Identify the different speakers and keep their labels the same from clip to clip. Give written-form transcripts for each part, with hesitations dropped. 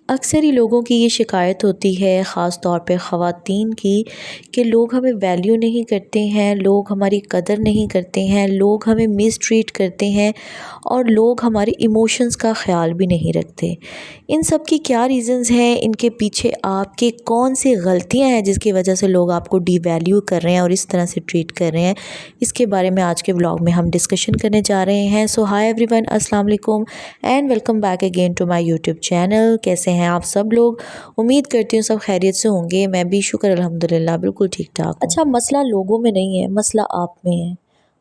Speaker 1: اکثر ہی لوگوں کی یہ شکایت ہوتی ہے، خاص طور پہ خواتین کی، کہ لوگ ہمیں ویلیو نہیں کرتے ہیں، لوگ ہماری قدر نہیں کرتے ہیں، لوگ ہمیں مس ٹریٹ کرتے ہیں اور لوگ ہمارے ایموشنز کا خیال بھی نہیں رکھتے۔ ان سب کی کیا ریزنز ہیں؟ ان کے پیچھے آپ کے کون سی غلطیاں ہیں جس کی وجہ سے لوگ آپ کو ڈی ویلیو کر رہے ہیں اور اس طرح سے ٹریٹ کر رہے ہیں؟ اس کے بارے میں آج کے ولاگ میں ہم ڈسکشن کرنے جا رہے ہیں۔ سو ہائی ایوری ون، السلام علیکم and welcome back again to my YouTube channel. کیسے ہیں آپ سب لوگ؟ امید کرتی ہوں سب خیریت سے ہوں گے۔ میں بھی شکر الحمدللہ بالکل ٹھیک ٹھاک ہوں۔ اچھا، مسئلہ لوگوں میں نہیں ہے، مسئلہ آپ میں ہے۔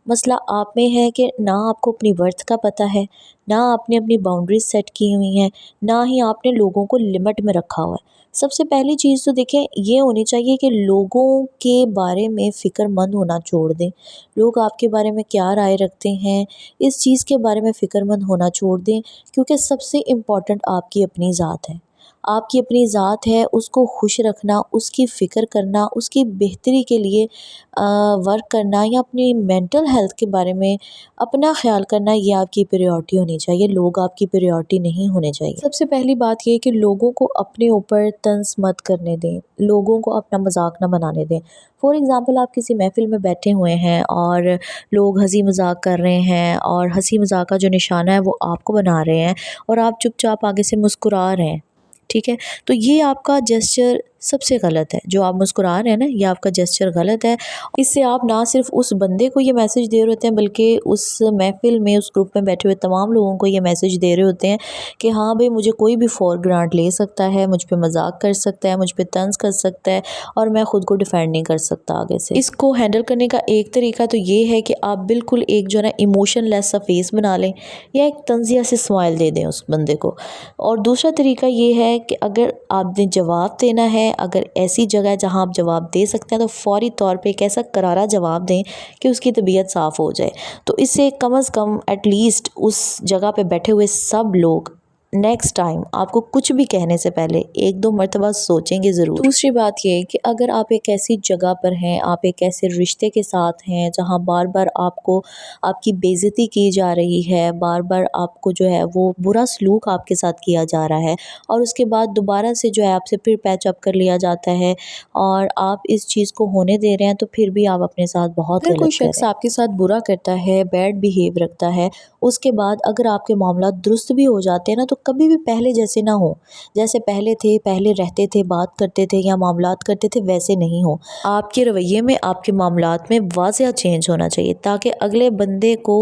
Speaker 1: مسئلہ آپ میں ہے کہ نہ آپ کو اپنی ورتھ کا پتہ ہے، نہ آپ نے اپنی باؤنڈریز سیٹ کی ہوئی ہیں، نہ ہی آپ نے لوگوں کو لمٹ میں رکھا ہوا ہے۔ سب سے پہلی چیز تو دیکھیں یہ ہونی چاہیے کہ لوگوں کے بارے میں فکر مند ہونا چھوڑ دیں۔ لوگ آپ کے بارے میں کیا رائے رکھتے ہیں اس چیز کے بارے میں فکر مند ہونا چھوڑ دیں، کیونکہ سب سے امپورٹنٹ آپ کی اپنی ذات ہے۔ آپ کی اپنی ذات ہے، اس کو خوش رکھنا، اس کی فکر کرنا، اس کی بہتری کے لیے ورک کرنا یا اپنی مینٹل ہیلتھ کے بارے میں اپنا خیال کرنا، یہ آپ کی پریورٹی ہونی چاہیے، لوگ آپ کی پریورٹی نہیں ہونے چاہیے۔ سب سے پہلی بات یہ ہے کہ لوگوں کو اپنے اوپر طنز مت کرنے دیں، لوگوں کو اپنا مذاق نہ بنانے دیں۔ فار ایگزامپل آپ کسی محفل میں بیٹھے ہوئے ہیں اور لوگ ہنسی مذاق کر رہے ہیں اور ہنسی مذاق کا جو نشانہ ہے وہ آپ کو بنا رہے ہیں اور آپ چپ چاپ آگے سے مسکرا رہے ہیں، ٹھیک ہے؟ تو یہ آپ کا جسچر سب سے غلط ہے۔ جو آپ مسکرا رہے ہیں نا، یہ آپ کا جسچر غلط ہے۔ اس سے آپ نہ صرف اس بندے کو یہ میسج دے رہے ہوتے ہیں بلکہ اس محفل میں، اس گروپ میں بیٹھے ہوئے تمام لوگوں کو یہ میسج دے رہے ہوتے ہیں کہ ہاں بھئی مجھے کوئی بھی فور گرانٹ لے سکتا ہے، مجھ پہ مذاق کر سکتا ہے، مجھ پہ طنز کر سکتا ہے اور میں خود کو ڈیفینڈ نہیں کر سکتا آگے سے۔ اس کو ہینڈل کرنے کا ایک طریقہ تو یہ ہے کہ آپ بالکل ایک جو ہے نا ایموشن لیس سا فیس بنا لیں یا ایک طنزیہ سے اسمائل دے دیں اس بندے کو۔ اور دوسرا طریقہ یہ ہے کہ اگر آپ نے جواب دینا ہے، اگر ایسی جگہ ہے جہاں آپ جواب دے سکتے ہیں تو فوری طور پہ ایک ایسا کرارا جواب دیں کہ اس کی طبیعت صاف ہو جائے۔ تو اس سے کم از کم ایٹ لیسٹ اس جگہ پہ بیٹھے ہوئے سب لوگ نیکسٹ ٹائم آپ کو کچھ بھی کہنے سے پہلے ایک دو مرتبہ سوچیں گے ضرور۔ دوسری بات یہ کہ اگر آپ ایک ایسی جگہ پر ہیں، آپ ایک ایسے رشتے کے ساتھ ہیں جہاں بار بار آپ کو آپ کی بے عزتی کی جا رہی ہے، بار بار آپ کو جو ہے وہ برا سلوک آپ کے ساتھ کیا جا رہا ہے اور اس کے بعد دوبارہ سے جو ہے آپ سے پھر پیچ اپ کر لیا جاتا ہے اور آپ اس چیز کو ہونے دے رہے ہیں، تو پھر بھی آپ اپنے ساتھ بہت غلط کر رہے ہیں۔ کوئی شخص آپ کے ساتھ برا کرتا ہے، بیڈ بیہیو رکھتا ہے، اس کے بعد اگر آپ کے معاملات درست بھی ہو جاتے ہیں نا، تو کبھی بھی پہلے جیسے نہ ہو، جیسے پہلے تھے، پہلے رہتے تھے، بات کرتے تھے یا معاملات کرتے تھے، ویسے نہیں ہو۔ آپ کے رویے میں، آپ کے معاملات میں واضح چینج ہونا چاہیے تاکہ اگلے بندے کو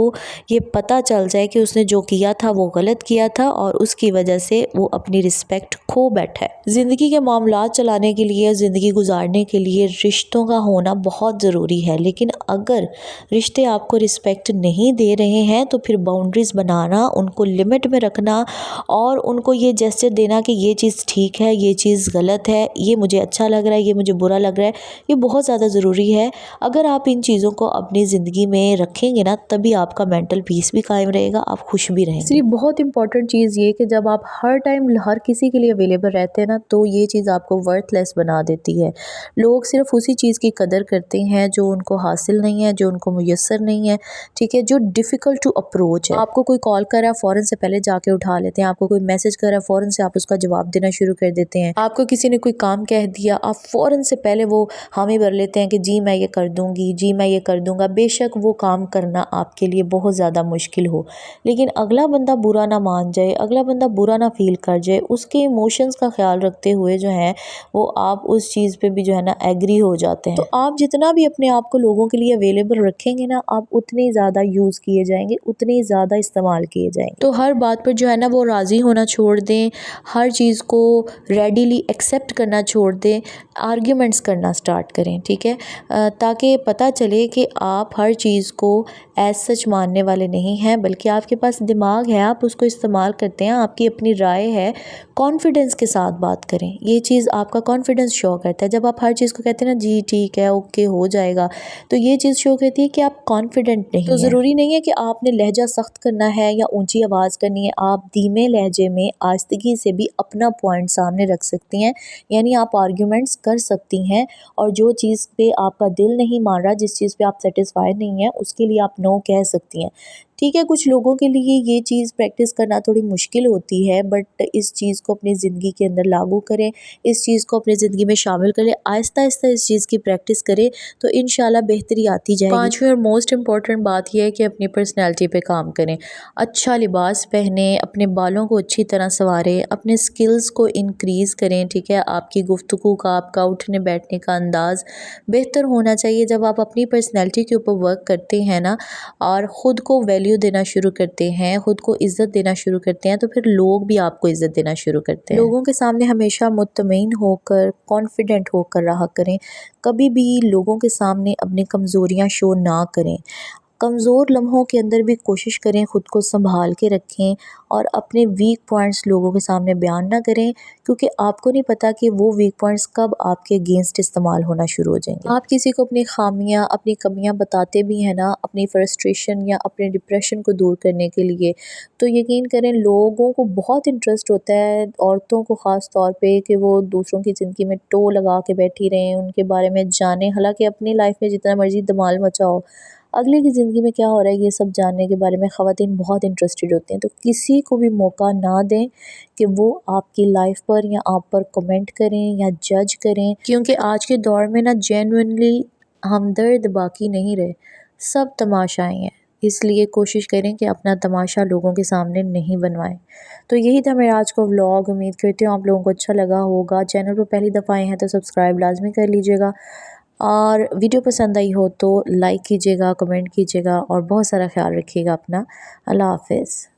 Speaker 1: یہ پتہ چل جائے کہ اس نے جو کیا تھا وہ غلط کیا تھا اور اس کی وجہ سے وہ اپنی رسپیکٹ کھو بیٹھا ہے۔ زندگی کے معاملات چلانے کے لیے، زندگی گزارنے کے لیے رشتوں کا ہونا بہت ضروری ہے، لیکن اگر رشتے آپ کو رسپیکٹ نہیں دے رہے ہیں تو پھر باؤنڈریز بنانا، ان کو لمٹ میں رکھنا اور ان کو یہ جیسچر دینا کہ یہ چیز ٹھیک ہے، یہ چیز غلط ہے، یہ مجھے اچھا لگ رہا ہے، یہ مجھے برا لگ رہا ہے، یہ بہت زیادہ ضروری ہے۔ اگر آپ ان چیزوں کو اپنی زندگی میں رکھیں گے نا، تبھی آپ کا مینٹل پیس بھی قائم رہے گا، آپ خوش بھی رہیں گے۔ صرف بہت امپورٹنٹ چیز یہ کہ جب آپ ہر ٹائم ہر کسی کے لیے اویلیبل رہتے ہیں نا، تو یہ چیز آپ کو ورتھ لیس بنا دیتی ہے۔ لوگ صرف اسی چیز کی قدر کرتے ہیں جو ان کو حاصل نہیں ہے، جو ان کو میسر نہیں ہے، ٹھیک ہے، جو ڈیفیکلٹ ٹو اپروچ ہے۔ آپ کو کوئی کال کر رہا ہے، فوراً سے پہلے جا کے اٹھا لیتے ہیں۔ آپ کو کوئی میسج کر رہا ہے، فوراً سے آپ اس کا جواب دینا شروع کر دیتے ہیں۔ آپ کو کسی نے کوئی کام کہہ دیا، آپ فوراً سے پہلے وہ حامی بھر لیتے ہیں کہ جی میں یہ کر دوں گی، جی میں یہ کر دوں گا، بے شک وہ کام کرنا آپ کے لیے بہت زیادہ مشکل ہو، لیکن اگلا بندہ برا نہ مان جائے، اگلا بندہ برا نہ فیل کر جائے، اس کے ایموشنز کا خیال رکھتے ہوئے جو ہے وہ آپ اس چیز پہ بھی جو ہے نا ایگری ہو جاتے ہیں۔ تو آپ جتنا بھی اپنے آپ کو لوگوں کے لیے اویلیبل رکھیں گے نا، آپ اتنے زیادہ یوز کیے جائیں گے، اتنے زیادہ استعمال کیے جائیں گے۔ تو ہر بات پر جو ہے نا وہ راضی ہونا چھوڑ دیں، ہر چیز کو ریڈیلی ایکسیپٹ کرنا چھوڑ دیں، آرگیومنٹس کرنا سٹارٹ کریں، ٹھیک ہے، تاکہ پتہ چلے کہ آپ ہر چیز کو ایز سچ ماننے والے نہیں ہیں، بلکہ آپ کے پاس دماغ ہے، آپ اس کو استعمال کرتے ہیں، آپ کی اپنی رائے ہے، کانفیڈنس کے ساتھ بات کریں۔ یہ چیز آپ کا کانفیڈنس شو کرتا ہے۔ جب آپ ہر چیز کو کہتے ہیں نا جی ٹھیک ہے، اوکے ہو جائے گا، تو یہ چیز شو کرتی ہے کہ آپ کانفیڈنٹ نہیں ہیں۔ تو ضروری نہیں ہے کہ آپ نے لہجہ سخت کرنا ہے یا اونچی آواز کرنی ہے، آپ دھیمے لہجے میں آہستگی سے بھی اپنا پوائنٹ سامنے رکھ سکتی ہیں، یعنی آپ آرگیومنٹس کر سکتی ہیں اور جو چیز پہ آپ کا دل نہیں مان رہا، جس چیز پہ آپ سیٹسفائی نہیں ہیں، اس کے لیے آپ نو کہہ سکتی ہیں، ٹھیک ہے، کچھ لوگوں کے لیے یہ چیز پریکٹس کرنا تھوڑی مشکل ہوتی ہے، بٹ اس چیز کو اپنی زندگی کے اندر لاگو کریں، اس چیز کو اپنی زندگی میں شامل کریں، آہستہ آہستہ اس چیز کی پریکٹس کریں تو انشاءاللہ بہتری آتی جائے گی۔ پانچویں اور موسٹ امپورٹنٹ بات یہ ہے کہ اپنی پرسنالٹی پہ کام کریں، اچھا لباس پہنیں، اپنے بالوں کو اچھی طرح سنواریں، اپنے سکلز کو انکریز کریں، ٹھیک ہے، آپ کی گفتگو کا، آپ کا اٹھنے بیٹھنے کا انداز بہتر ہونا چاہیے۔ جب آپ اپنی پرسنالٹی کے اوپر ورک کرتے ہیں نا اور خود کو ویلیو دینا شروع کرتے ہیں، خود کو عزت دینا شروع کرتے ہیں، تو پھر لوگ بھی آپ کو عزت دینا شروع کرتے ہیں۔ لوگوں کے سامنے ہمیشہ مطمئن ہو کر، کانفیڈنٹ ہو کر رہا کریں، کبھی بھی لوگوں کے سامنے اپنی کمزوریاں شو نہ کریں۔ کمزور لمحوں کے اندر بھی کوشش کریں خود کو سنبھال کے رکھیں اور اپنے ویک پوائنٹس لوگوں کے سامنے بیان نہ کریں، کیونکہ آپ کو نہیں پتہ کہ وہ ویک پوائنٹس کب آپ کے اگینسٹ استعمال ہونا شروع ہو جائیں گے۔ آپ کسی کو اپنی خامیاں، اپنی کمیاں بتاتے بھی ہیں نا اپنی فرسٹریشن یا اپنے ڈپریشن کو دور کرنے کے لیے، تو یقین کریں لوگوں کو بہت انٹرسٹ ہوتا ہے، عورتوں کو خاص طور پہ، کہ وہ دوسروں کی زندگی میں ٹو لگا کے بیٹھی رہیں، ان کے بارے میں جانیں، حالانکہ اپنی لائف میں جتنا مرضی دمال مچاؤ، اگلے کی زندگی میں کیا ہو رہا ہے یہ سب جاننے کے بارے میں خواتین بہت انٹرسٹڈ ہوتی ہیں۔ تو کسی کو بھی موقع نہ دیں کہ وہ آپ کی لائف پر یا آپ پر کمنٹ کریں یا جج کریں، کیونکہ آج کے دور میں نا جینوئنلی ہمدرد باقی نہیں رہے، سب تماشائی ہیں۔ اس لیے کوشش کریں کہ اپنا تماشا لوگوں کے سامنے نہیں بنوائیں۔ تو یہی تھا میرا آج کا ولاگ، امید کرتی ہوں آپ لوگوں کو اچھا لگا ہوگا۔ چینل پر پہلی دفعہ آئے ہیں تو سبسکرائب لازمی کر لیجیے گا، اور ویڈیو پسند آئی ہو تو لائک کیجیے گا، کمنٹ کیجیے گا، اور بہت سارا خیال رکھیے گا اپنا۔ اللہ حافظ۔